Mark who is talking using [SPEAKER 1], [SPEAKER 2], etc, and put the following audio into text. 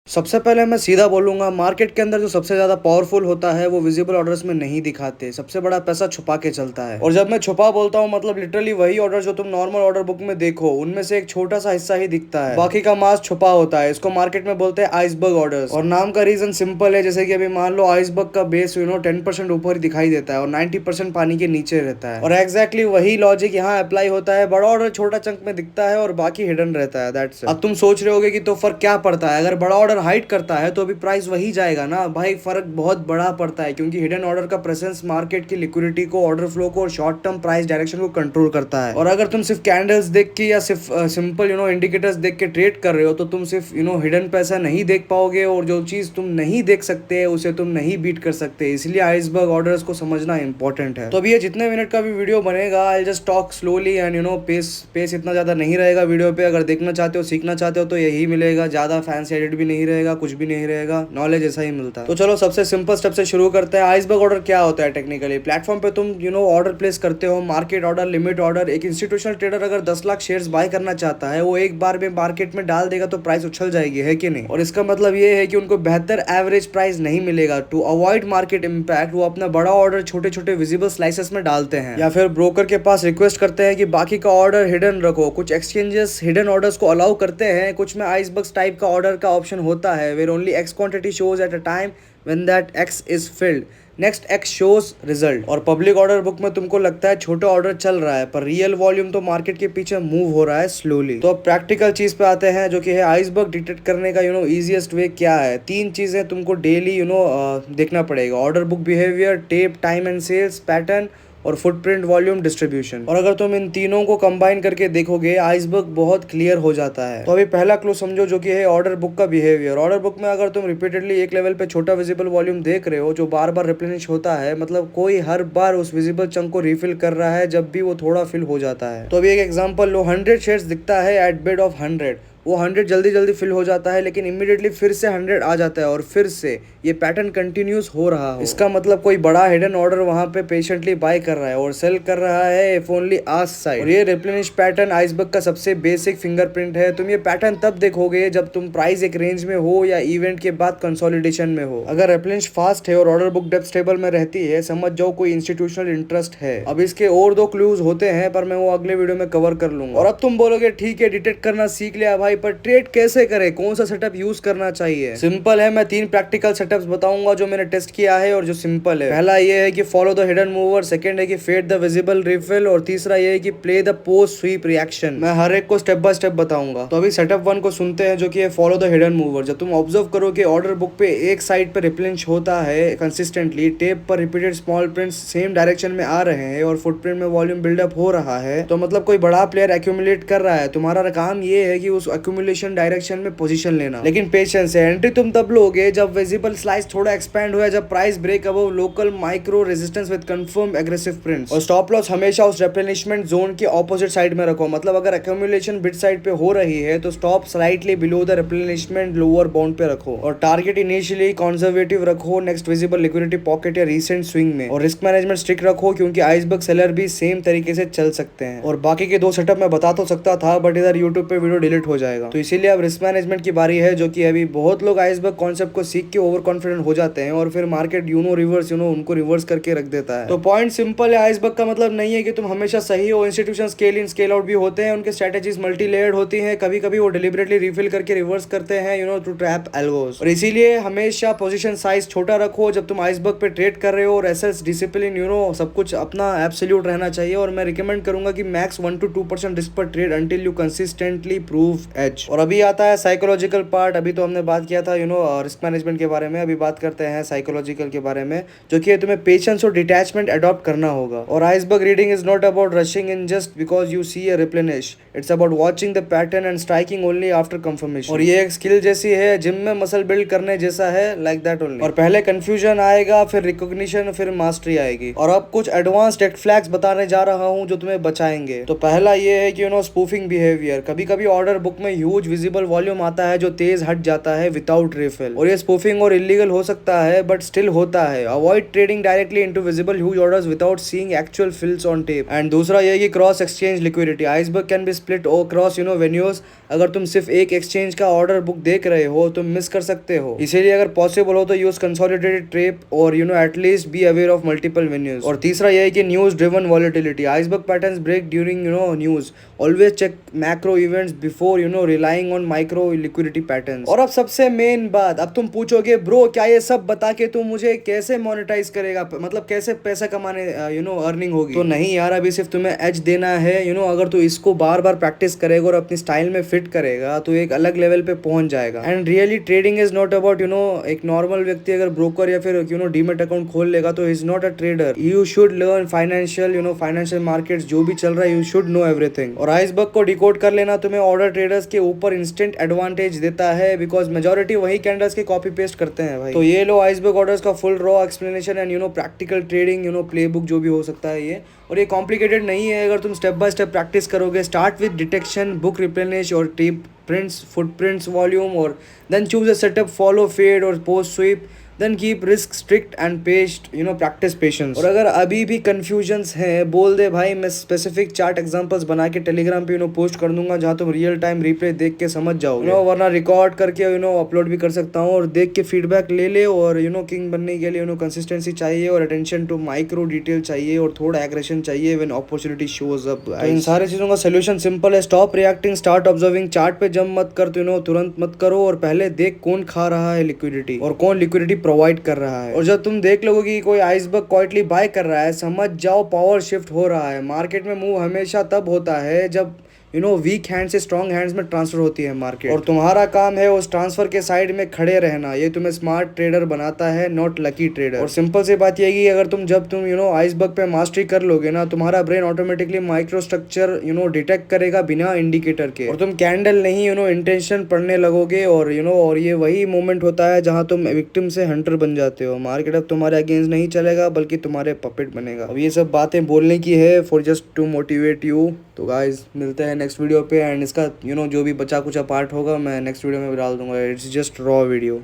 [SPEAKER 1] सबसे पहले मैं सीधा बोलूँगा, मार्केट के अंदर जो सबसे ज़्यादा पावरफुल होता है वो विजिबल ऑर्डर्स में नहीं दिखाते। सबसे बड़ा पैसा छुपा के चलता है। और जब मैं छुपा बोलता हूँ मतलब लिटरली वही ऑर्डर जो तुम नॉर्मल ऑर्डर बुक में देखो उनमें से एक छोटा सा हिस्सा ही दिखता है, बाकी का मास छुपा होता है। इसको मार्केट में बोलते हैं आइसबर्ग ऑर्डर्स। और नाम का रीजन सिंपल है, जैसे कि अभी मान लो आइसबर्ग का बेस 10% ऊपर ही दिखाई देता है और 90% पानी के नीचे रहता है। और एग्जैक्टली वही लॉजिक यहाँ अप्लाई होता है। बड़ा ऑर्डर छोटा चंक में दिखता है और बाकी हिडन रहता है। That's it. अब तुम सोच रहे होगे कि तो फर्क क्या पड़ता है, अगर बड़ा ऑर्डर हाइड करता है तो अभी प्राइस वही जाएगा ना भाई। फर्क बहुत बड़ा पड़ता है क्योंकि हिडन ऑर्डर का प्रेजेंस मार्केट की लिक्विडिटी को, ऑर्डर फ्लो को और शॉर्ट टर्म प्राइस डायरेक्शन को कंट्रोल करता है। और अगर तुम सिर्फ कैंडल्स देख के या सिर्फ सिंपल इंडिकेटर्स देख के ट्रेड कर रहे हो तो तुम सिर्फ हिडन पैसा नहीं देख पाओगे, और जो चीज तुम नहीं देख सकते उसे तुम नहीं बीट कर सकते। इसलिए आइसबर्ग ऑर्डर्स को समझना इंपॉर्टेंट है। तो अभी ये जितने मिनट का भी वीडियो बनेगा I just talk slowly and pace इतना ज्यादा नहीं रहेगा वीडियो पे। अगर देखना चाहते हो, सीखना चाहते हो तो यही मिलेगा, ज्यादा फैंसी एडिट भी नहीं रहेगा, कुछ भी नहीं रहेगा, नॉलेज ऐसा ही मिलता है। तो चलो सबसे सिंपल स्टेप से शुरू करते हैं। आइसबर्ग ऑर्डर क्या होता है टेक्निकली? प्लेटफॉर्म पे तुम ऑर्डर प्लेस करते हो, मार्केट ऑर्डर, लिमिट ऑर्डर। एक इंस्टीट्यूशनल ट्रेडर अगर 10 लाख शेयर्स बाय करना चाहता है, वो एक बार में मार्केट में डाल देगा तो प्राइस उछल जाएगी, है कि नहीं? और इसका मतलब ये है कि उनको बेहतर एवरेज प्राइस नहीं मिलेगा। टू अवॉइड मार्केट इंपैक्ट वो अपना बड़ा ऑर्डर छोटे छोटे विजिबल स्लाइसेस में डालते हैं, या फिर ब्रोकर के पास रिक्वेस्ट करते हैं कि बाकी का ऑर्डर हिडन रखो। कुछ एक्सचेंजेस हिडन ऑर्डर्स को अलाउ करते हैं, कुछ में आइसबर्ग टाइप का ऑर्डर का ऑप्शन होता है, where only X quantity shows at a time when that X is filled, next X shows result। और पब्लिक ऑर्डर बुक में तुमको लगता है छोटा ऑर्डर चल रहा है पर रियल वॉल्यूम तो मार्केट के पीछे मूव हो रहा है स्लोली। तो अब प्रैक्टिकल चीज पे आते हैं जो कि है आइसबर्ग डिटेक्ट करने का इजीएस्ट वे क्या है। 3 चीजें तुमको डेली देखना पड़ेगा: order book behaviour, tape, time and sales pattern और फुटप्रिंट, वॉल्यूम, डिस्ट्रीब्यूशन। और अगर तुम इन तीनों को कंबाइन करके देखोगे आइसबर्ग बहुत क्लियर हो जाता है। तो अभी पहला क्लू समझो जो कि है ऑर्डर बुक का बिहेवियर। ऑर्डर बुक में अगर तुम रिपीटेडली एक लेवल पे छोटा विजिबल वॉल्यूम देख रहे हो जो बार बार रिप्लेनिश होता है, मतलब कोई हर बार उस विजिबल चंक को रिफिल कर रहा है जब भी वो थोड़ा फिल हो जाता है। तो अभी एक एग्जांपल लो, 100 शेयर्स दिखता है एट बिड ऑफ 100, वो 100 जल्दी जल्दी फिल हो जाता है लेकिन इमीडिएटली फिर से 100 आ जाता है और फिर से ये पैटर्न कंटिन्यूस हो रहा हो। इसका मतलब कोई बड़ा हिडन ऑर्डर वहां पे पेशेंटली बाय कर रहा है और सेल कर रहा है इफ ओनली आस्क साइड। और ये रिप्लेनिश पैटर्न आइसबर्ग का सबसे बेसिक फिंगरप्रिंट है। तुम ये पैटर्न तब देखोगे जब तुम प्राइस एक रेंज में हो या इवेंट के बाद कंसोलिडेशन में हो। अगर रिप्लेनिश फास्ट है और ऑर्डर बुक डेप्थ स्टेबल में रहती है, समझ जाओ कोई इंस्टीट्यूशनल इंटरेस्ट है। अब इसके और 2 क्लूज होते हैं पर मैं वो अगले वीडियो में कवर कर लूंगा। और अब तुम बोलोगे ठीक है डिटेक्ट करना सीख लिया भाई, पर ट्रेड कैसे करें, कौन सा सेटअप यूज करना चाहिए? सिंपल है, मैं 3 प्रैक्टिकल सेटअप्स बताऊंगा जो मैंने टेस्ट किया है और जो सिंपल है। पहला ये है कि follow the hidden mover, second है कि फेड द विजिबल रिफिल, और तीसरा ये है कि play the post sweep reaction. मैं हर एक को स्टेप बाय स्टेप बताऊंगा। तो अभी सेटअप 1 को सुनते हैं जो कि है फॉलो द हिडन मूवर। जब तुम ऑब्जर्व करो कि ऑर्डर बुक पे एक साइड पे रिप्लेनिश होता है कंसिस्टेंटली, टेप पर repeated small prints same direction में आ रहे हैं और फुटप्रिंट में वॉल्यूम बिल्डअप हो रहा है, तो मतलब कोई बड़ा प्लेयर एक्यूमुलेट कर रहा है। तुम्हारा काम ये है कि उस एक्यूमुलेशन डायरेक्शन में पोजीशन लेना। लेकिन पेशेंस है, एंट्री तुम तब लोगे जब विजिबल स्लाइस थोड़ा एक्सपेंड हुआ, जब price break above local micro resistance with confirm aggressive prints. और स्टॉप लॉस हमेशा उस रिप्लेनिशमेंट जोन के ऑपोजिट साइड में रखो। मतलब अगर एक्यूमुलेशन बिड साइड पे हो रही है तो stop slightly below the replenishment lower bound पे रखो और टारगेट इनिशियली कंजर्वेटिव रखो नेक्स्ट विजिबल लिक्विडिटी पॉकेट या रीसेंट स्विंग में। और रिस्क मैनेजमेंट स्ट्रिक्ट रखो क्योंकि आइसबर्ग सेलर भी सेम तरीके से चल सकते हैं। और बाकी के 2 सेटअप मैं बता तो सकता था बट इधर यूट्यूब पे वीडियो डिलीट हो जाएगा, तो इसीलिए अब रिस्क मैनेजमेंट की बारी है। जो कि अभी बहुत लोग आइसबर्ग कॉन्सेप्ट को सीख के ओवर कॉन्फिडेंट हो जाते हैं और फिर मार्केट रिवर्स उनको रिवर्स करके रख देता है। तो पॉइंट सिंपल है, आइसबर्ग का मतलब नहीं है कि तुम हमेशा सही हो। Institution scale in scale out भी होते हैं, उनके स्ट्रेटेजीज मल्टी लेयर्ड होती हैं। कभी कभी वो डिलिबरेटली रिफिल करके रिवर्स करते हैं टू ट्रैप एल्गोस। और इसीलिए हमेशा पोजीशन साइज छोटा रखो जब तुम आइसबर्ग पे ट्रेड कर रहे हो। और एसेट्स डिसिप्लिन सब कुछ अपना एब्सोल्यूट रहना चाहिए। और मैं रिकमेंड करूंगा कि मैक्स 1 to 2% रिस्क पर trade until you consistently prove edge. और अभी आता है साइकोलॉजिकल पार्ट। अभी तो हमने बात किया था रिस्क मैनेजमेंट के बारे में, अभी बात करते हैं साइकोलॉजिकल के बारे में, जो कि तुम्हें पेशेंस और डिटैचमेंट अडॉप्ट करना होगा। और iceberg reading is not about rushing in just because you see a replenish, it's about watching the pattern and striking only after confirmation. और ये एक स्किल जैसी है, जिम में मसल बिल्ड करने जैसा है, लाइक दैट ओनली। और पहले कंफ्यूजन आएगा, फिर रिकॉग्निशन, फिर मास्टरी आएगी। और अब कुछ एडवांस रेड फ्लैग्स बताने जा रहा हूँ जो तुम्हें बचाएंगे। तो पहला ये है कि स्पूफिंग बिहेवियर। कभी कभी ऑर्डर बुक में में ह्यूज विजिबल वॉल्यूम आता है जो तेज हट जाता है विदाउट रिफिल। और ये स्पूफिंग और इलीगल हो सकता है बट स्टिल होता है। Avoid trading directly into visible huge orders without seeing actual fills on tape. And दूसरा ये कि cross exchange liquidity, iceberg can be split cross venues. अगर तुम सिर्फ एक एक्सचेंज का ऑर्डर बुक देख रहे हो तुम मिस कर सकते हो, इसीलिए अगर पॉसिबल हो तो यूज कंसोलिडेटेड ट्रेप और at least be aware of multiple venues. और तीसरा ये है कि news driven volatility, iceberg patterns break during news. Always check macro events before relying on micro liquidity patterns. और अब सबसे मेन बात, अब तुम पूछोगे ब्रो क्या ये सब बता के तू मुझे कैसे मोनेटाइज करेगा, मतलब कैसे पैसा कमाने अर्निंग होगी। तो नहीं यार, अभी सिर्फ तुम्हें एज देना है। अगर तू इसको बार बार प्रैक्टिस करेगा और अपनी स्टाइल में फिट करेगा तो एक अलग लेवल पे पहुंच जाएगा। And really trading is not about एक नॉर्मल व्यक्ति अगर ब्रोकर या फिर डीमेट अकाउंट खोल लेगा तो is not a trader. You should learn financial financial markets, जो भी चल रहा है यू शुड नो एवरीथिंग। और आइसबर्ग को डिकोड कर लेना तुम्हें ऑर्डर ट्रेडर्स के ऊपर इंस्टेंट एडवांटेज देता है, बिकॉज मेजोरिटी वही कैंडल्स के कॉपी पेस्ट करते हैं भाई। तो ये लो आइसबर्ग ऑर्डर्स का full raw explanation and practical trading playbook जो भी हो सकता है ये। और ये कॉम्प्लिकेटेड नहीं है अगर तुम स्टेप बाय स्टेप प्रैक्टिस करोगे। Start with detection, book replenish और टेप प्रिंट्स, फुटप्रिंट्स, वॉल्यूम, और then choose a setup, follow fade और post sweep, then keep risk strict and paste practice patience. और अगर अभी भी कंफ्यूजन्स हैं बोल दे भाई, मैं स्पेसिफिक चार्ट एग्जांपल्स बना के टेलीग्राम पे पोस्ट कर दूंगा जहां तुम रियल टाइम रिप्ले देख के समझ जाओगे। वरना रिकॉर्ड करके अपलोड भी कर सकता हूँ और देख के फीडबैक ले ले। और किंग बनने के लिए कंसिस्टेंसी चाहिए और अटेंशन टू माइक्रो डिटेल चाहिए और थोड़ा एग्रेशन चाहिए व्हेन अपॉर्चुनिटी शोज अप। तो इन सारी चीजों का सोल्यूशन सिंपल है, stop reacting, start observing. Chart पे जंप मत कर तुरंत मत करो और पहले देख कौन खा रहा है लिक्विडिटी और कौन लिक्विडिटी प्रोवाइड कर रहा है। और जब तुम देख लोगे कि कोई आइसबर्ग क्वाइटली बाय कर रहा है, समझ जाओ पावर शिफ्ट हो रहा है। मार्केट में मूव हमेशा तब होता है जब वीक हैंड से स्ट्रॉन्ग हैंड्स में ट्रांसफर होती है मार्केट, और तुम्हारा काम है उस ट्रांसफर के साइड में खड़े रहना। ये तुम्हें स्मार्ट ट्रेडर बनाता है, नॉट लकी ट्रेडर। और सिंपल सी बात ये कि अगर जब तुम आइसबर्ग पे मास्टरी कर लोगे ना, तुम्हारा brain automatically micro structure detect करेगा बिना इंडिकेटर के, और तुम कैंडल नहीं इंटेंशन पढ़ने लगोगे। और और ये वही मोमेंट होता है जहां तुम विक्टिम से हंटर बन जाते हो। मार्केट अब तुम्हारे अगेंस्ट नहीं चलेगा बल्कि तुम्हारे पपेट बनेगा। अब ये सब बातें बोलने की है for just to motivate you. तो गाइज मिलते हैं नेक्स्ट वीडियो पे, एंड इसका जो भी बचा कुचा पार्ट होगा मैं नेक्स्ट वीडियो में डाल दूंगा। It's just raw video.